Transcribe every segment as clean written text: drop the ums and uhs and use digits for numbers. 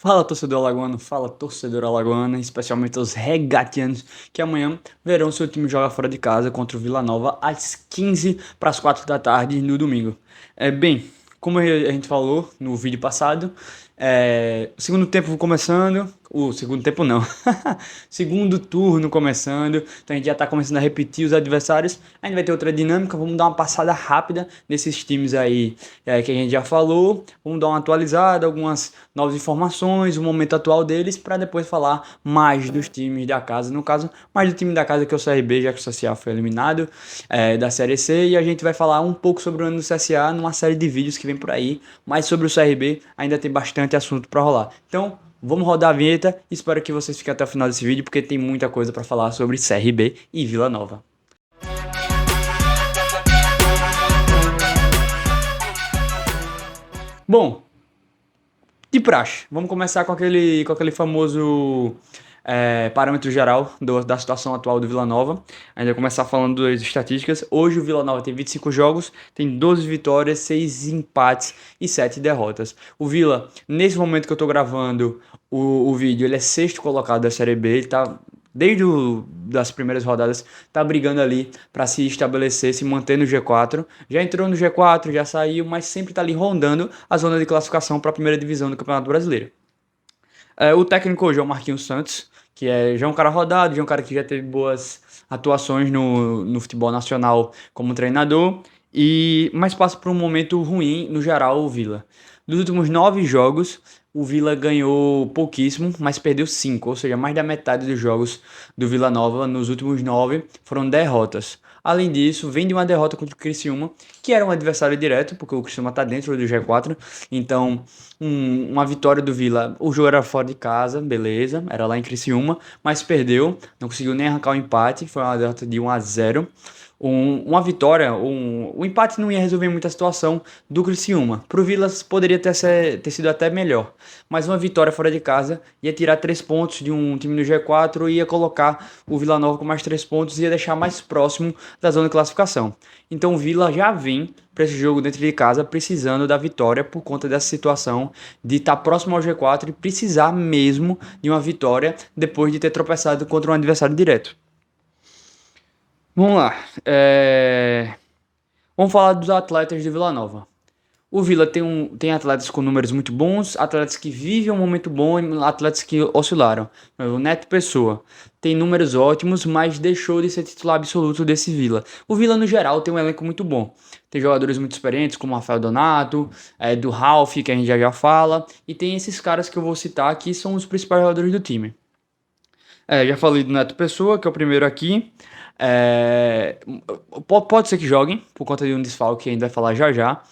Fala torcedor alagoano, fala torcedor alagoana, especialmente os regatianos que amanhã verão seu time jogar fora de casa contra o Vila Nova às 15 para as 4 da tarde no domingo. Bem, como a gente falou no vídeo passado, o segundo tempo começando, o segundo tempo não, segundo turno começando, então a gente já está começando a repetir os adversários, a gente vai ter outra dinâmica, vamos dar uma passada rápida nesses times aí que a gente já falou, vamos dar uma atualizada, algumas novas informações, o momento atual deles, para depois falar mais dos times da casa, no caso, mais do time da casa que é o CRB, já que o CSA foi eliminado da Série C, e a gente vai falar um pouco sobre o ano do CSA numa série de vídeos que vem por aí, mas sobre o CRB ainda tem bastante assunto para rolar. Então, vamos rodar a vinheta, espero que vocês fiquem até o final desse vídeo, porque tem muita coisa para falar sobre CRB e Vila Nova. Bom, de praxe, vamos começar com aquele famoso parâmetro geral da situação atual do Vila Nova. A gente vai começar falando das estatísticas. Hoje o Vila Nova tem 25 jogos, tem 12 vitórias, 6 empates e 7 derrotas. O Vila, nesse momento que eu tô gravando o vídeo, ele é sexto colocado da Série B, ele tá desde das primeiras rodadas, tá brigando ali para se estabelecer, se manter no G4. Já entrou no G4, já saiu, mas sempre tá ali rondando a zona de classificação para a primeira divisão do Campeonato Brasileiro. O técnico hoje é o Marquinhos Santos, que já é um cara rodado, já é um cara que já teve boas atuações no futebol nacional como treinador, mas passa por um momento ruim no geral o Vila. Dos últimos 9 jogos, o Vila ganhou pouquíssimo, mas perdeu 5, ou seja, mais da metade dos jogos do Vila Nova nos últimos 9 foram derrotas. Além disso, vem de uma derrota contra o Criciúma, que era um adversário direto, porque o Criciúma está dentro do G4, então uma vitória do Vila. O jogo era fora de casa, beleza, era lá em Criciúma, mas perdeu, não conseguiu nem arrancar o empate, foi uma derrota de 1-0. Uma vitória, o empate não ia resolver muita situação do Criciúma. Pro Vila poderia ter sido até melhor, mas uma vitória fora de casa ia tirar 3 pontos de um time no G4 e ia colocar o Vila Nova com mais 3 pontos e ia deixar mais próximo da zona de classificação. Então o Vila já vem para esse jogo dentro de casa precisando da vitória por conta dessa situação de estar próximo ao G4 e precisar mesmo de uma vitória depois de ter tropeçado contra um adversário direto. Vamos lá. Vamos falar dos atletas de Vila Nova. O Vila tem atletas com números muito bons, atletas que vivem um momento bom e atletas que oscilaram. O Neto Pessoa tem números ótimos, mas deixou de ser titular absoluto desse Vila. O Vila, no geral, tem um elenco muito bom. Tem jogadores muito experientes, como o Rafael Donato, do Ralf, que a gente já fala, e tem esses caras que eu vou citar aqui, são os principais jogadores do time. Já falei do Neto Pessoa, que é o primeiro aqui. É, pode ser que joguem, por conta de um desfalque que a gente vai falar já já.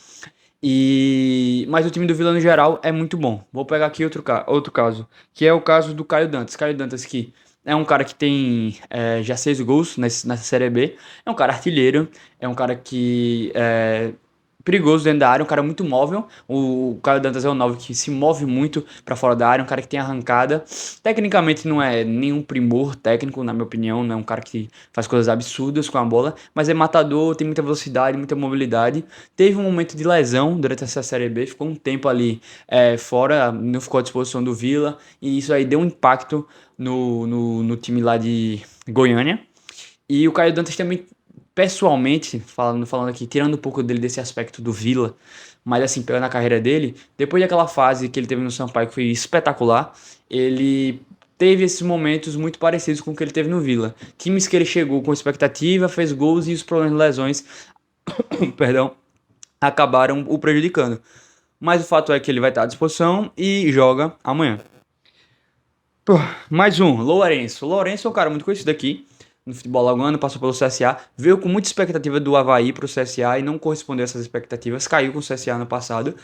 Mas o time do Vila no geral é muito bom. Vou pegar aqui outro caso, que é o caso do Caio Dantas. Caio Dantas que é um cara que tem já 6 gols nessa Série B. É um cara artilheiro, é um cara que perigoso dentro da área, um cara muito móvel. O Caio Dantas é um 9 que se move muito para fora da área, um cara que tem arrancada. Tecnicamente não é nenhum primor técnico, na minha opinião, não é um cara que faz coisas absurdas com a bola, mas é matador, tem muita velocidade, muita mobilidade. Teve um momento de lesão durante essa Série B, ficou um tempo ali fora, não ficou à disposição do Vila, e isso aí deu um impacto no time lá de Goiânia. E o Caio Dantas também, pessoalmente, falando aqui, tirando um pouco dele desse aspecto do Vila, mas assim, pegando a carreira dele, depois daquela fase que ele teve no Sampaio, que foi espetacular, ele teve esses momentos muito parecidos com o que ele teve no Vila. Times que ele chegou com expectativa, fez gols e os problemas de lesões, perdão, acabaram o prejudicando. Mas o fato é que ele vai estar à disposição e joga amanhã. Pô, mais um, Lourenço. Lourenço é um cara muito conhecido aqui no futebol alagoano, passou pelo CSA, veio com muita expectativa do Avaí pro CSA e não correspondeu a essas expectativas, caiu com o CSA no passado.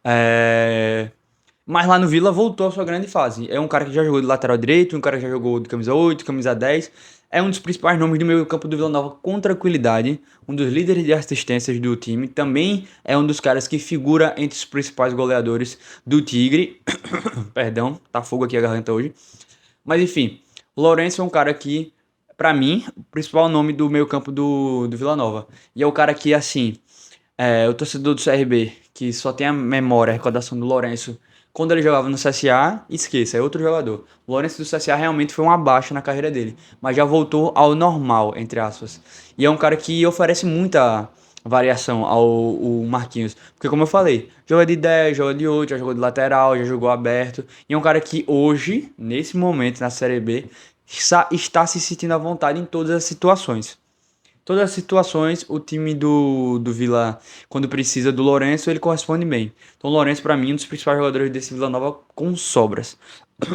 É... Mas lá no Vila voltou à sua grande fase. É um cara que já jogou de lateral direito, um cara que já jogou de camisa 8, camisa 10. É um dos principais nomes do meio campo do Vila Nova com tranquilidade, um dos líderes de assistências do time. Também é um dos caras que figura entre os principais goleadores do Tigre. Perdão, tá fogo aqui a garganta hoje. Mas enfim, o Lourenço é um cara que, pra mim, o principal nome do meio campo do Vila Nova. E é o cara que, assim, o torcedor do CRB, que só tem a memória, a recordação do Lourenço Quando ele jogava no CSA, esqueça, é outro jogador. O Lourenço do CSA realmente foi uma baixa na carreira dele, mas já voltou ao normal, entre aspas. E é um cara que oferece muita variação ao o Marquinhos. Porque como eu falei, joga de 10, joga de 8, já jogou de lateral, já jogou aberto. E é um cara que hoje, nesse momento na Série B, está se sentindo à vontade em todas as situações. Todas as situações, o time do Vila, quando precisa do Lourenço, ele corresponde bem. Então, o Lourenço, pra mim, é um dos principais jogadores desse Vila Nova com sobras.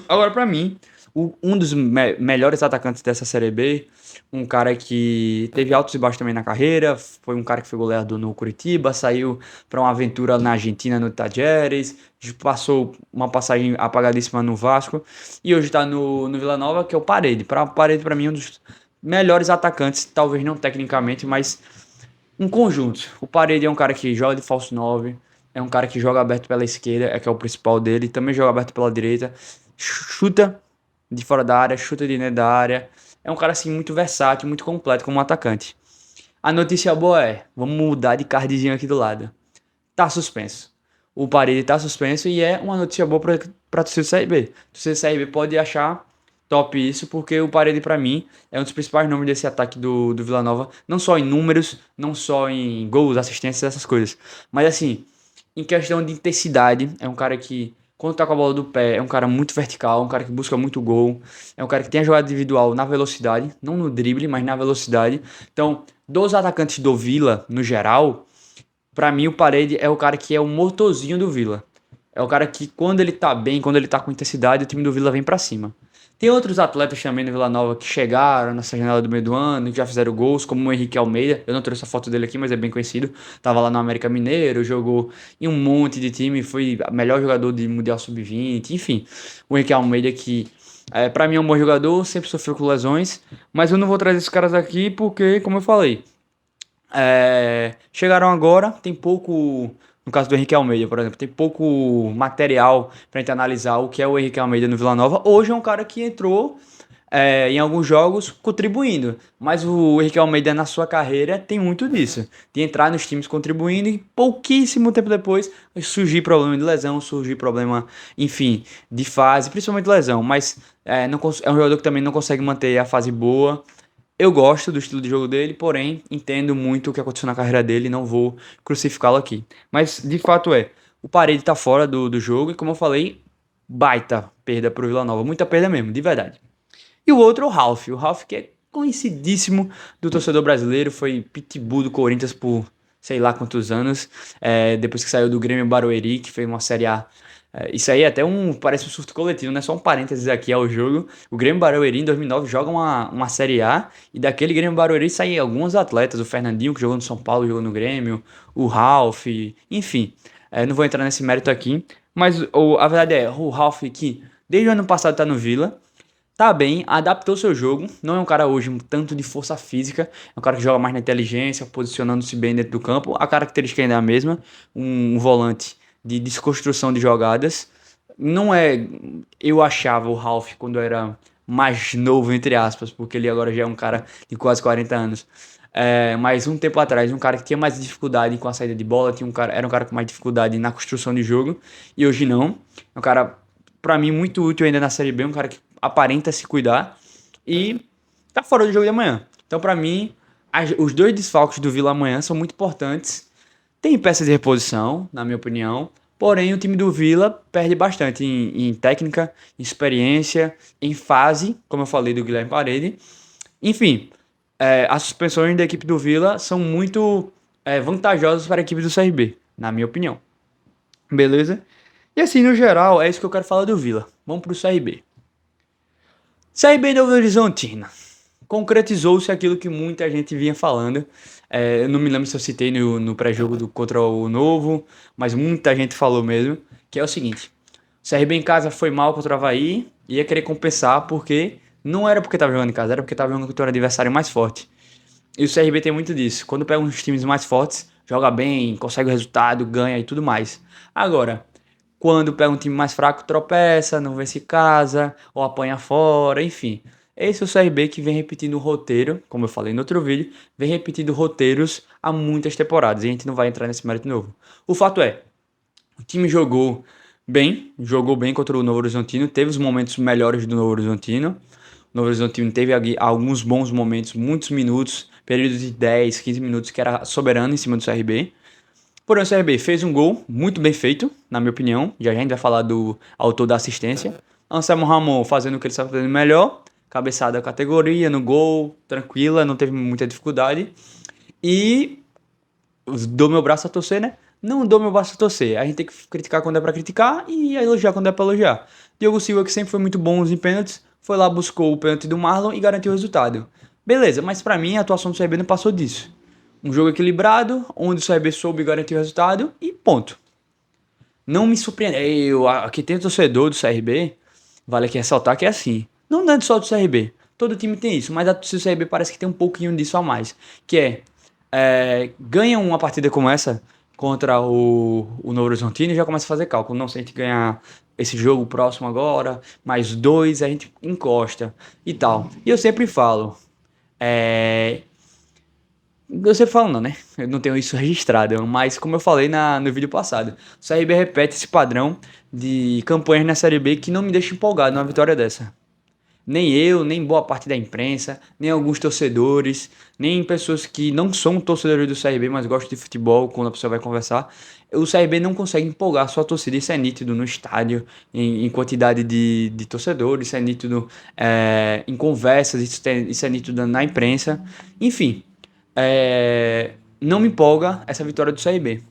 Agora, pra mim, um dos melhores atacantes dessa Série B, um cara que teve altos e baixos também na carreira, foi um cara que foi goleador no Curitiba, saiu pra uma aventura na Argentina, no Tajeres, passou uma passagem apagadíssima no Vasco, e hoje tá no Vila Nova, que é o Parede. Parede, pra mim, é um dos melhores atacantes, talvez não tecnicamente, mas um conjunto. O Parede é um cara que joga de falso 9, é um cara que joga aberto pela esquerda, é que é o principal dele, também joga aberto pela direita, chuta de fora da área, chuta de dentro da área. É um cara assim muito versátil, muito completo como atacante. A notícia boa é, vamos mudar de cardzinho aqui do lado. Tá suspenso. O Parede tá suspenso e é uma notícia boa pra torcida do CRB. A torcida do CRB pode achar top isso, porque o Parede pra mim é um dos principais nomes desse ataque do Vila Nova, não só em números, não só em gols, assistências, essas coisas, mas assim, em questão de intensidade, é um cara que quando tá com a bola do pé, é um cara muito vertical, um cara que busca muito gol, é um cara que tem a jogada individual na velocidade, não no drible, mas na velocidade. Então, dos atacantes do Vila, no geral, pra mim, o Parede é o cara que é o motorzinho do Vila. É o cara que, quando ele tá bem, quando ele tá com intensidade, o time do Vila vem pra cima. Tem outros atletas também no Vila Nova que chegaram nessa janela do meio do ano, que já fizeram gols, como o Henrique Almeida. Eu não trouxe a foto dele aqui, mas é bem conhecido. Tava lá no América Mineiro, jogou em um monte de time, foi melhor jogador de Mundial Sub-20, enfim. O Henrique Almeida que, pra mim, é um bom jogador, sempre sofreu com lesões, mas eu não vou trazer esses caras aqui porque, como eu falei, chegaram agora, tem pouco. No caso do Henrique Almeida, por exemplo, tem pouco material pra gente analisar o que é o Henrique Almeida no Vila Nova. Hoje é um cara que entrou em alguns jogos contribuindo, mas o Henrique Almeida na sua carreira tem muito disso, de entrar nos times contribuindo e pouquíssimo tempo depois surgir problema de lesão, surgir problema, enfim, de fase, principalmente lesão, mas é um jogador que também não consegue manter a fase boa. Eu gosto do estilo de jogo dele, porém entendo muito o que aconteceu na carreira dele e não vou crucificá-lo aqui. Mas de fato o Parede tá fora do jogo e como eu falei, baita perda pro Vila Nova, muita perda mesmo, de verdade. E o outro, o Ralf que é conhecidíssimo do torcedor brasileiro, foi pitbull do Corinthians por sei lá quantos anos, depois que saiu do Grêmio Barueri, que fez uma Série A. Isso aí é até parece um surto coletivo, né? Só um parênteses aqui ao jogo. O Grêmio Barueri em 2009 joga uma Série A e daquele Grêmio Barueri saem alguns atletas, o Fernandinho que jogou no São Paulo, jogou no Grêmio, o Ralf, enfim. Não vou entrar nesse mérito aqui, mas a verdade é, o Ralf que desde o ano passado tá no Vila, tá bem, adaptou seu jogo, não é um cara hoje um tanto de força física, é um cara que joga mais na inteligência, posicionando-se bem dentro do campo, a característica ainda é a mesma, um volante de desconstrução de jogadas, não é, eu achava o Ralf quando eu era mais novo, entre aspas, porque ele agora já é um cara de quase 40 anos, mas um tempo atrás, um cara que tinha mais dificuldade com a saída de bola, era um cara com mais dificuldade na construção de jogo, e hoje não, é um cara, pra mim, muito útil ainda na Série B, um cara que aparenta se cuidar e tá fora do jogo de amanhã. Então, pra mim, os dois desfalques do Vila amanhã são muito importantes. Tem peças de reposição, na minha opinião. Porém, o time do Vila perde bastante em técnica, em experiência, em fase, como eu falei do Guilherme Parede. Enfim, as suspensões da equipe do Vila são muito vantajosas para a equipe do CRB, na minha opinião. Beleza? E assim, no geral, é isso que eu quero falar do Vila. Vamos pro CRB. CRB Novo Horizontino. Concretizou-se aquilo que muita gente vinha falando. Eu não me lembro se eu citei no pré-jogo contra o Novo, mas muita gente falou mesmo, que é o seguinte. O CRB em casa foi mal contra o Avaí, ia querer compensar porque não era porque estava jogando em casa, era porque estava jogando contra o adversário mais forte. E o CRB tem muito disso. Quando pega uns times mais fortes, joga bem, consegue o resultado, ganha e tudo mais. Agora, quando pega um time mais fraco, tropeça, não vence casa, ou apanha fora, enfim. Esse é o CRB que vem repetindo o roteiro, como eu falei no outro vídeo, vem repetindo roteiros há muitas temporadas, e a gente não vai entrar nesse mérito novo. O fato é, o time jogou Bem, jogou bem contra o Novo Horizontino, teve os momentos melhores do Novo Horizontino. O Novo Horizontino teve alguns bons momentos, muitos minutos, períodos de 10, 15 minutos que era soberano em cima do CRB. Porém, o CRB fez um gol muito bem feito, na minha opinião. Já a gente vai falar do autor da assistência. Anselmo Ramon fazendo o que ele estava fazendo melhor. Cabeçada categoria, no gol, tranquila, não teve muita dificuldade. E dou meu braço a torcer, né? Não dou meu braço a torcer. A gente tem que criticar quando é pra criticar e elogiar quando é pra elogiar. Diogo Silva, que sempre foi muito bom em pênaltis, foi lá, buscou o pênalti do Marlon e garantiu o resultado. Beleza, mas pra mim a atuação do CRB não passou disso. Um jogo equilibrado, onde o CRB soube garantir o resultado e ponto. Não me surpreendeu. Aqui tem torcedor do CRB, vale aqui ressaltar que é assim. Não é só do CRB. Todo time tem isso, mas a torcida do CRB parece que tem um pouquinho disso a mais. Que ganha uma partida como essa contra o Novo Horizontino e já começa a fazer cálculo. Não, se a gente ganhar esse jogo próximo agora, mais dois, a gente encosta e tal. E eu sempre falo, é, você fala não, né? Eu não tenho isso registrado, mas como eu falei no vídeo passado, o CRB repete esse padrão de campanhas na Série B que não me deixa empolgado numa vitória dessa. Nem eu, nem boa parte da imprensa, nem alguns torcedores, nem pessoas que não são torcedores do CRB, mas gostam de futebol, quando a pessoa vai conversar, o CRB não consegue empolgar a sua torcida. Isso é nítido no estádio, em quantidade de torcedores, isso é nítido em conversas, isso é nítido na imprensa. Enfim, não me empolga essa vitória do CRB.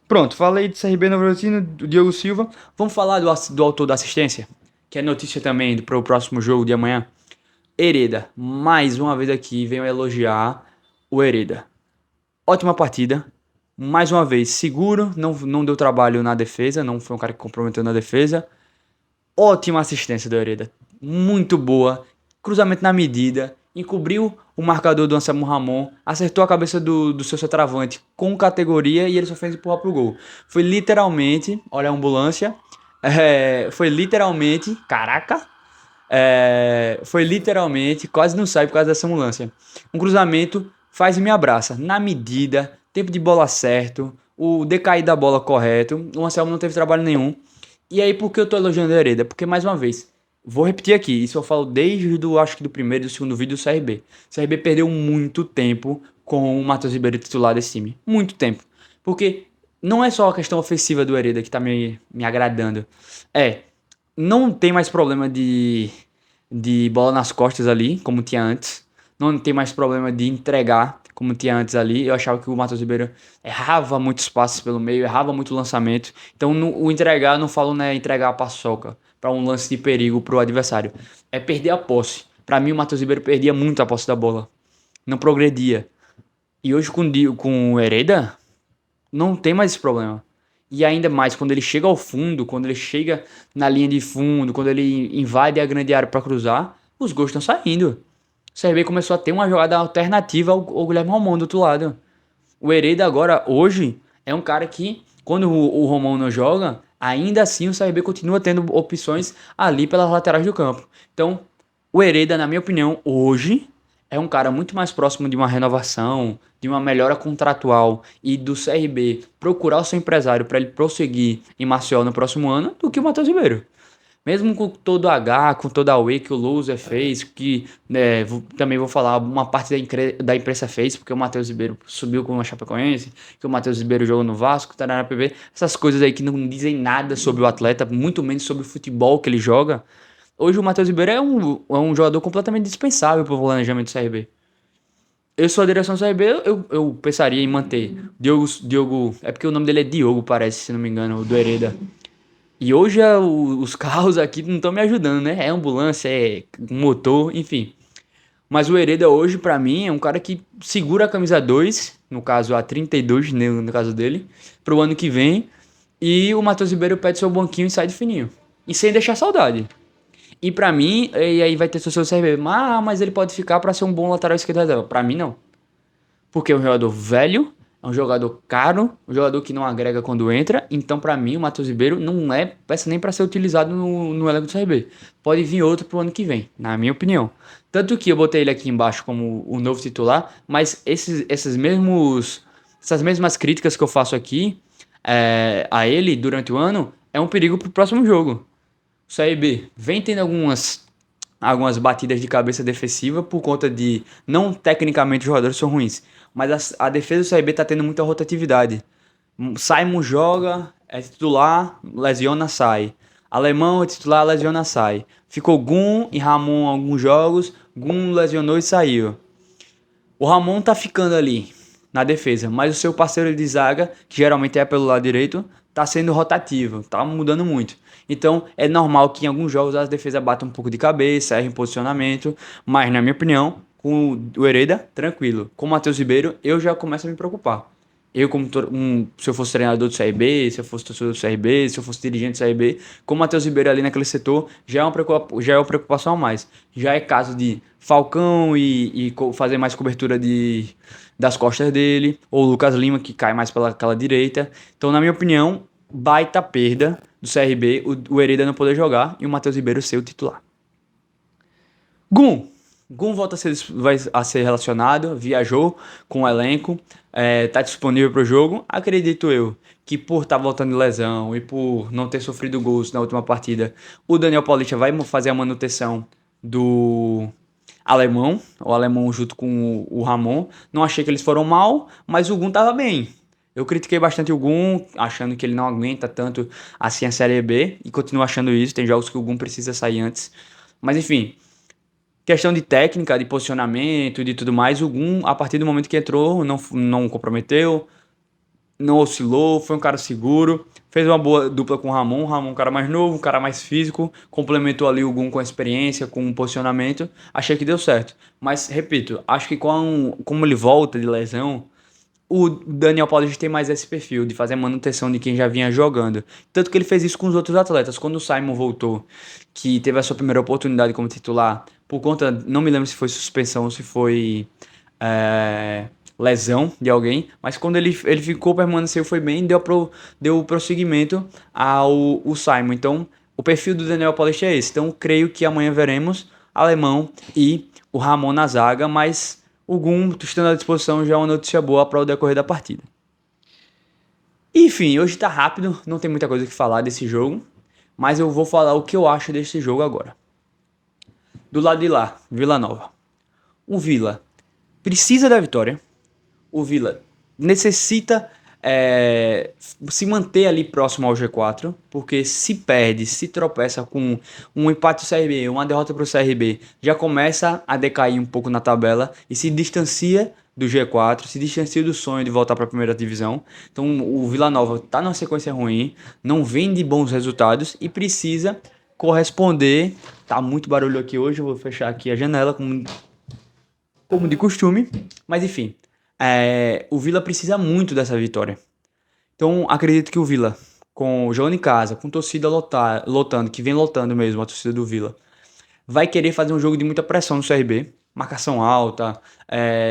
Pronto, falei de CRB Novo Horizontino, do Diogo Silva. Vamos falar do autor da assistência, que é notícia também para o próximo jogo de amanhã. Hereda, mais uma vez aqui, venho elogiar o Hereda. Ótima partida, mais uma vez, seguro, não deu trabalho na defesa, não foi um cara que comprometeu na defesa. Ótima assistência do Hereda, muito boa, cruzamento na medida, encobriu o marcador do Anselmo Ramon, acertou a cabeça do seu centroavante com categoria e ele só fez empurrar pro gol. Foi literalmente, olha a ambulância, foi literalmente, caraca, foi literalmente, quase não sai por causa dessa ambulância. Um cruzamento, faz e me abraça, na medida, tempo de bola certo, o decair da bola correto, o Anselmo não teve trabalho nenhum. E aí, por que eu tô elogiando o Hereda? Porque, mais uma vez, vou repetir aqui, isso eu falo desde acho que do primeiro e do segundo vídeo do CRB. O CRB perdeu muito tempo com o Matheus Ribeiro titular desse time. Muito tempo. Porque não é só a questão ofensiva do Hereda que tá me agradando. Não tem mais problema de bola nas costas ali, como tinha antes. Não tem mais problema de entregar, como tinha antes ali. Eu achava que o Matheus Ribeiro errava muitos passes pelo meio, errava muito lançamento. Então, o entregar, não falo, né, entregar a paçoca para um lance de perigo pro adversário. É perder a posse. Para mim, o Matheus Ribeiro perdia muito a posse da bola. Não progredia. E hoje com o Hereda, não tem mais esse problema. E ainda mais, quando ele chega ao fundo, quando ele chega na linha de fundo, quando ele invade a grande área para cruzar, os gols estão saindo. O CRB começou a ter uma jogada alternativa ao Guilherme Romão do outro lado. O Hereda agora, hoje, é um cara que, quando o Romão não joga, ainda assim o CRB continua tendo opções ali pelas laterais do campo. Então, o Hereda, na minha opinião, hoje é um cara muito mais próximo de uma renovação, de uma melhora contratual e do CRB procurar o seu empresário para ele prosseguir em Maceió no próximo ano do que o Matheus Ribeiro. Mesmo com todo H, com toda a UE que o Loser fez, que também vou falar, uma parte da imprensa fez, porque o Matheus Ribeiro subiu com a Chapecoense, que o Matheus Ribeiro jogou no Vasco, tá na PV, essas coisas aí que não dizem nada sobre o atleta, muito menos sobre o futebol que ele joga. Hoje o Matheus Ribeiro é um jogador completamente dispensável para o planejamento do CRB. Eu sou a direção do CRB, eu pensaria em manter Diogo, é porque o nome dele é Diogo, parece, se não me engano, o do Hereda. E hoje os carros aqui não estão me ajudando, né? É ambulância, é motor, enfim. Mas o Hereda hoje, pra mim, é um cara que segura a camisa 2, no caso a 32, no caso dele, pro ano que vem. E o Matheus Ribeiro pede seu banquinho e sai de fininho. E sem deixar saudade. E pra mim, e aí vai ter seu CRB. Mas ele pode ficar pra ser um bom lateral esquerdo reserva. Pra mim, não. Porque é um jogador velho, é um jogador caro, um jogador que não agrega quando entra. Então, pra mim, o Matheus Ribeiro não é peça nem pra ser utilizado no elenco do CRB. Pode vir outro pro ano que vem, na minha opinião. Tanto que eu botei ele aqui embaixo como o novo titular, mas essas mesmas críticas que eu faço aqui, a ele durante o ano, é um perigo pro próximo jogo. O CRB vem tendo algumas batidas de cabeça defensiva por conta de, não tecnicamente os jogadores são ruins, mas a defesa do CRB tá tendo muita rotatividade. Simon joga, é titular, lesiona, sai. Alemão é titular, lesiona, sai. Ficou Gum e Ramon em alguns jogos, Gum lesionou e saiu. O Ramon tá ficando ali na defesa, mas o seu parceiro de zaga, que geralmente é pelo lado direito, tá sendo rotativo, tá mudando muito. Então é normal que em alguns jogos as defesas batam um pouco de cabeça, errem posicionamento, mas na minha opinião, com o Hereda, tranquilo. Com o Matheus Ribeiro, eu já começo a me preocupar. Eu, se eu fosse treinador do CRB, se eu fosse torcedor do CRB, se eu fosse dirigente do CRB, com o Matheus Ribeiro ali naquele setor, já é uma preocupação a mais. Já é caso de Falcão e fazer mais cobertura das costas dele, ou Lucas Lima, que cai mais pelaquela direita. Então, na minha opinião, baita perda do CRB, o Hereda não poder jogar e o Matheus Ribeiro ser o titular. Gum. Gum vai a ser relacionado, viajou com o elenco, tá disponível para o jogo. Acredito eu que por estar voltando de lesão e por não ter sofrido gols na última partida, o Daniel Paulista vai fazer a manutenção do alemão, o alemão junto com o Ramon. Não achei que eles foram mal, mas o Gum tava bem. Eu critiquei bastante o Gum, achando que ele não aguenta tanto assim a Série B, e continuo achando isso. Tem jogos que o Gum precisa sair antes. Mas enfim, questão de técnica, de posicionamento e de tudo mais, o Gum, a partir do momento que entrou, não comprometeu, não oscilou, foi um cara seguro, fez uma boa dupla com o Ramon um cara mais novo, um cara mais físico, complementou ali o Gum com a experiência, com o posicionamento, achei que deu certo. Mas, repito, acho que como ele volta de lesão, o Daniel Paulista tem mais esse perfil de fazer a manutenção de quem já vinha jogando. Tanto que ele fez isso com os outros atletas. Quando o Simon voltou, que teve a sua primeira oportunidade como titular, por conta, não me lembro se foi suspensão ou se foi lesão de alguém, mas quando ele ficou, permaneceu, foi bem, deu prosseguimento ao o Simon. Então, o perfil do Daniel Paulista é esse. Então, creio que amanhã veremos Alemão e o Ramon na zaga, mas o Gum estando à disposição já é uma notícia boa para o decorrer da partida. Enfim, hoje tá rápido, não tem muita coisa que falar desse jogo, mas eu vou falar o que eu acho desse jogo agora. Do lado de lá, Vila Nova. O Vila precisa da vitória. O Vila necessita se manter ali próximo ao G4, porque se perde, se tropeça com um empate do CRB, uma derrota para o CRB, já começa a decair um pouco na tabela e se distancia do G4, se distancia do sonho de voltar para a primeira divisão. Então o Vila Nova está numa sequência ruim, não vem de bons resultados e precisa corresponder. Tá muito barulho aqui hoje, eu vou fechar aqui a janela como de costume, mas enfim. O Vila precisa muito dessa vitória. Então, acredito que o Vila, jogando em casa, com torcida lotando, que vem lotando mesmo a torcida do Vila, vai querer fazer um jogo de muita pressão no CRB, marcação alta,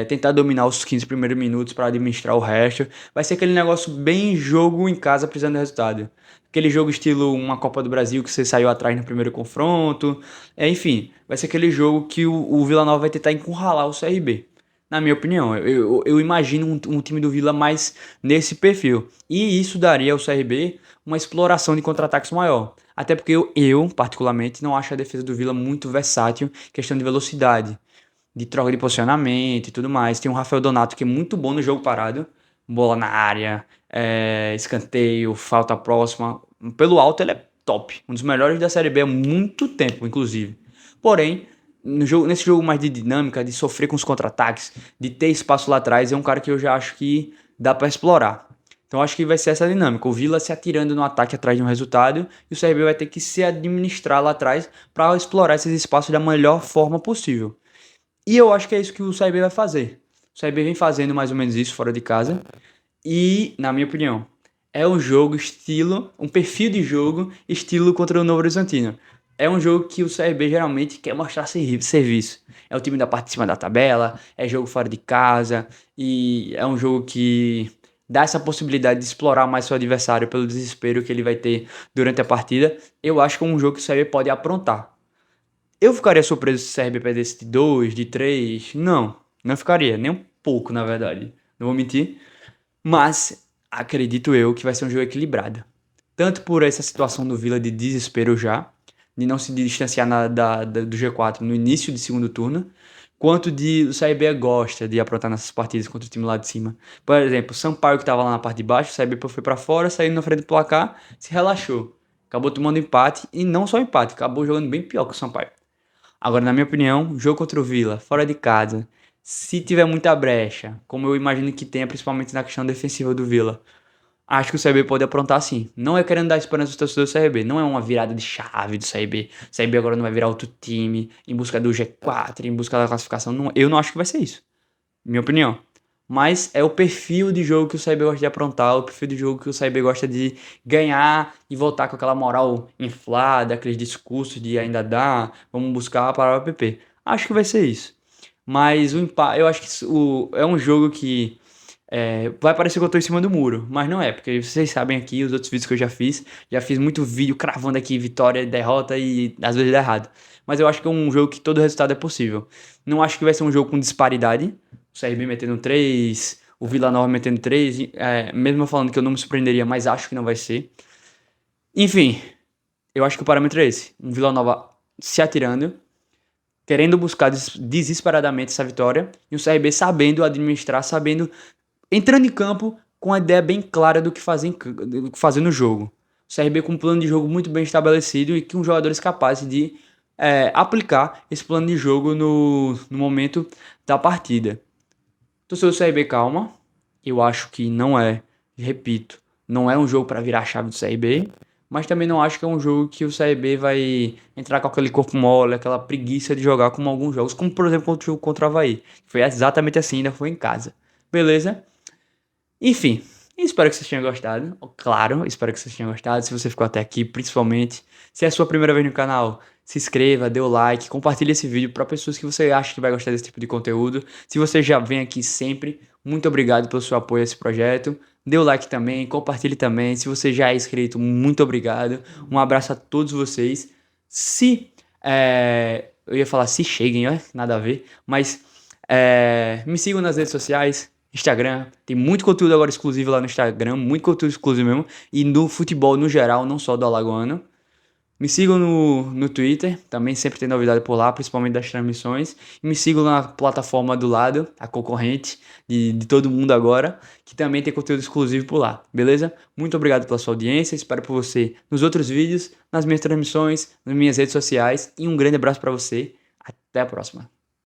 tentar dominar os 15 primeiros minutos para administrar o resto. Vai ser aquele negócio bem jogo em casa precisando de resultado. Aquele jogo estilo uma Copa do Brasil que você saiu atrás no primeiro confronto. Enfim, vai ser aquele jogo que o Vila Nova vai tentar encurralar o CRB. Na minha opinião, eu imagino um time do Vila mais nesse perfil. E isso daria ao CRB uma exploração de contra-ataques maior. Até porque eu, particularmente, não acho a defesa do Vila muito versátil, questão de velocidade, de troca de posicionamento e tudo mais. Tem o Rafael Donato, que é muito bom no jogo parado, bola na área, escanteio, falta próxima. Pelo alto ele é top, um dos melhores da Série B há muito tempo, inclusive. Porém, nesse jogo mais de dinâmica, de sofrer com os contra-ataques, de ter espaço lá atrás, é um cara que eu já acho que dá para explorar. Então acho que vai ser essa dinâmica, o Vila se atirando no ataque atrás de um resultado e o CRB vai ter que se administrar lá atrás para explorar esses espaços da melhor forma possível. E eu acho que é isso que o CRB vai fazer. O CRB vem fazendo mais ou menos isso fora de casa e, na minha opinião, é um jogo um perfil de jogo estilo contra o Novo Horizontino. É um jogo que o CRB geralmente quer mostrar serviço. É o time da parte de cima da tabela, é jogo fora de casa e é um jogo que dá essa possibilidade de explorar mais seu adversário pelo desespero que ele vai ter durante a partida. Eu acho que é um jogo que o CRB pode aprontar. Eu ficaria surpreso se o CRB perdesse de 2, de 3. Não ficaria, nem um pouco, na verdade. Não vou mentir. Mas acredito eu que vai ser um jogo equilibrado. Tanto por essa situação do Villa de desespero já, de não se distanciar do G4 no início do segundo turno, quanto de o CRB gosta de aprontar nessas partidas contra o time lá de cima. Por exemplo, o Sampaio que estava lá na parte de baixo, o CRB foi para fora, saiu na frente do placar, se relaxou. Acabou tomando empate, e não só empate, acabou jogando bem pior que o Sampaio. Agora, na minha opinião, jogo contra o Villa, fora de casa, se tiver muita brecha, como eu imagino que tenha, principalmente na questão defensiva do Villa, acho que o CRB pode aprontar sim. Não é querendo dar esperança aos torcedores do CRB. Não é uma virada de chave do CRB. O CRB agora não vai virar outro time em busca do G4, em busca da classificação. Não, eu não acho que vai ser isso. Minha opinião. Mas é o perfil de jogo que o CRB gosta de aprontar, o perfil de jogo que o CRB gosta de ganhar e voltar com aquela moral inflada, aqueles discursos de ainda dá, vamos buscar para o PP. Acho que vai ser isso. Mas o empate, eu acho que é um jogo que vai parecer que eu tô em cima do muro, mas não é, porque vocês sabem aqui, os outros vídeos que eu já fiz muito vídeo cravando aqui vitória, derrota e às vezes dá errado. Mas eu acho que é um jogo que todo resultado é possível. Não acho que vai ser um jogo com disparidade, o CRB metendo 3, o Vila Nova metendo 3, mesmo falando que eu não me surpreenderia, mas acho que não vai ser. Enfim, eu acho que o parâmetro é esse, um Vila Nova se atirando, querendo buscar desesperadamente essa vitória, e o CRB sabendo administrar, sabendo entrando em campo com a ideia bem clara do que fazer no jogo. O CRB com um plano de jogo muito bem estabelecido e com jogadores capazes de aplicar esse plano de jogo no momento da partida. Torcedor do CRB, calma. Eu acho que não é, repito, não é um jogo para virar a chave do CRB, mas também não acho que é um jogo que o CRB vai entrar com aquele corpo mole, aquela preguiça de jogar como alguns jogos, como por exemplo contra o Avaí. Foi exatamente assim, ainda foi em casa. Beleza? Enfim, espero que vocês tenham gostado. Claro, espero que vocês tenham gostado. Se você ficou até aqui, principalmente, se é a sua primeira vez no canal, se inscreva, dê o like, compartilhe esse vídeo para pessoas que você acha que vai gostar desse tipo de conteúdo. Se você já vem aqui sempre, muito obrigado pelo seu apoio a esse projeto. Dê o like também, compartilhe também. Se você já é inscrito, muito obrigado. Um abraço a todos vocês. Eu ia falar se cheguem, ó, nada a ver, mas me sigam nas redes sociais. Instagram, tem muito conteúdo agora exclusivo lá no Instagram, muito conteúdo exclusivo mesmo, e no futebol no geral, não só do Alagoano. Me sigam no Twitter, também sempre tem novidade por lá, principalmente das transmissões. E me sigam na plataforma do lado, a concorrente de todo mundo agora, que também tem conteúdo exclusivo por lá, beleza? Muito obrigado pela sua audiência, espero por você nos outros vídeos, nas minhas transmissões, nas minhas redes sociais, e um grande abraço para você, até a próxima.